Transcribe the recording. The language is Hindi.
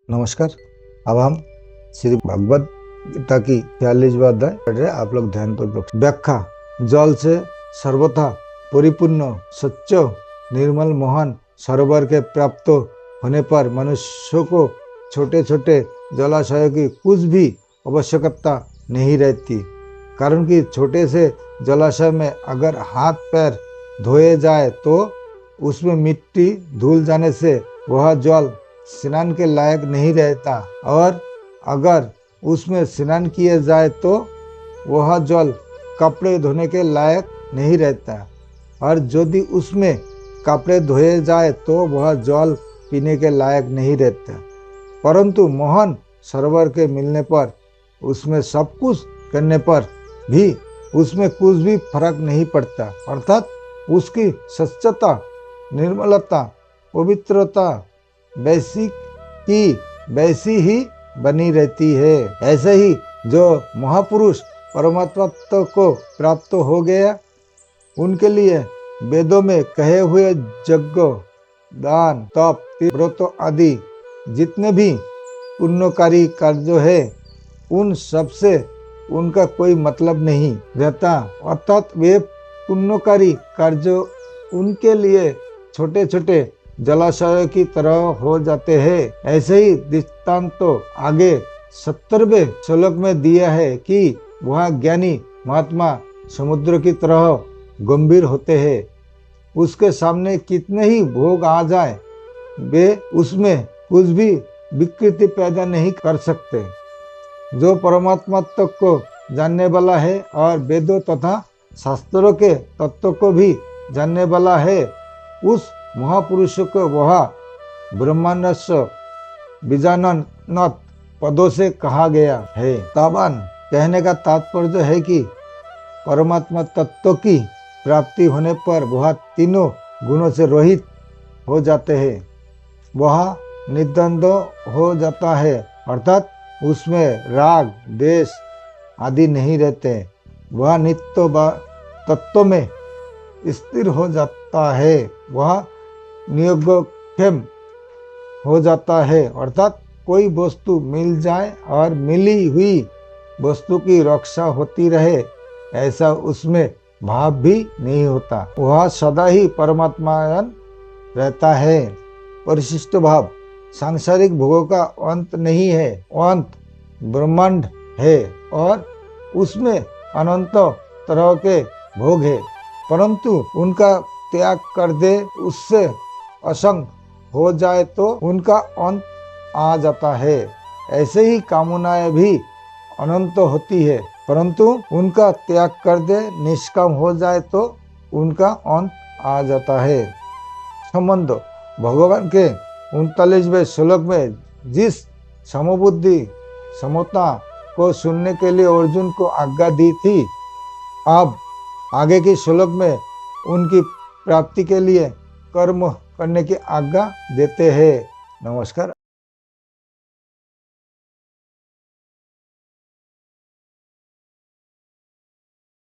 नमस्कार। अब हम श्री भगवद गीता की 46वां अध्याय पढ़ रहे। आप लोग ध्यानपूर्वक। व्याख्या। जल से सर्वथा परिपूर्ण सच्च निर्मल मोहन सरोवर के प्राप्त होने पर मनुष्य को छोटे छोटे जलाशयों की कुछ भी आवश्यकता नहीं रहती, कारण कि छोटे से जलाशय में अगर हाथ पैर धोए जाए तो उसमें मिट्टी धुल जाने से वह जल स्नान के लायक नहीं रहता, और अगर उसमें स्नान किए जाए तो वह जल कपड़े धोने के लायक नहीं रहता, और यदि उसमें कपड़े धोए जाए तो वह जल पीने के लायक नहीं रहता। परंतु मोहन सरोवर के मिलने पर उसमें सब कुछ करने पर भी उसमें कुछ भी फर्क नहीं पड़ता, अर्थात उसकी स्वच्छता, निर्मलता, पवित्रता वैसी की वैसी ही बनी रहती है। ऐसे ही जो महापुरुष परमात्मा को प्राप्त हो गया, उनके लिए वेदों में कहे हुए यज्ञ, दान, तप, व्रत आदि जितने भी पुण्यकारी कार्य है, उन सब से उनका कोई मतलब नहीं रहता, अर्थात वे पुण्यकारी कार्य उनके लिए छोटे छोटे जलाशयों की तरह हो जाते हैं। ऐसे ही दृष्टांत तो आगे 70वें श्लोक में दिया है कि वह ज्ञानी महात्मा समुद्र की तरह गंभीर होते हैं। उसके सामने कितने ही भोग आ जाए, वे उसमें कुछ भी विकृति पैदा नहीं कर सकते। जो परमात्मा तत्व को जानने वाला है और वेदों तथा शास्त्रों के तत्व को भी जानने वाला है, उस महापुरुष को वह ब्रह्मांडस्य बीजानंद पदों से कहा गया है। ताबान कहने का तात्पर्य है कि परमात्मा तत्व की प्राप्ति होने पर वह तीनों गुणों से रहित हो जाते हैं। वह निर्द्वंद हो जाता है, अर्थात उसमें राग द्वेष आदि नहीं रहते। वह नित्य तत्व में स्थिर हो जाता है। वह नियोगक्षम हो जाता है, अर्थात कोई वस्तु मिल जाए और मिली हुई वस्तु की रक्षा होती रहे, ऐसा उसमें भाव भी नहीं होता। वह सदा ही परमात्मायन रहता है। परिशिष्ट भाव। सांसारिक भोगों का अंत नहीं है, अंत ब्रह्मांड है और उसमें अनंत तरह के भोग है, परंतु उनका त्याग कर दे, उससे असंग हो जाए तो उनका अंत आ जाता है। ऐसे ही कामनाएं भी अनंत होती है, परंतु उनका त्याग कर दे, निष्काम हो जाए तो उनका अंत आ जाता है। संबंध। भगवान के 39वें श्लोक में जिस समबुद्धि समता को सुनने के लिए अर्जुन को आज्ञा दी थी, अब आगे के श्लोक में उनकी प्राप्ति के लिए कर्म करने की आज्ञा देते हैं। नमस्कार।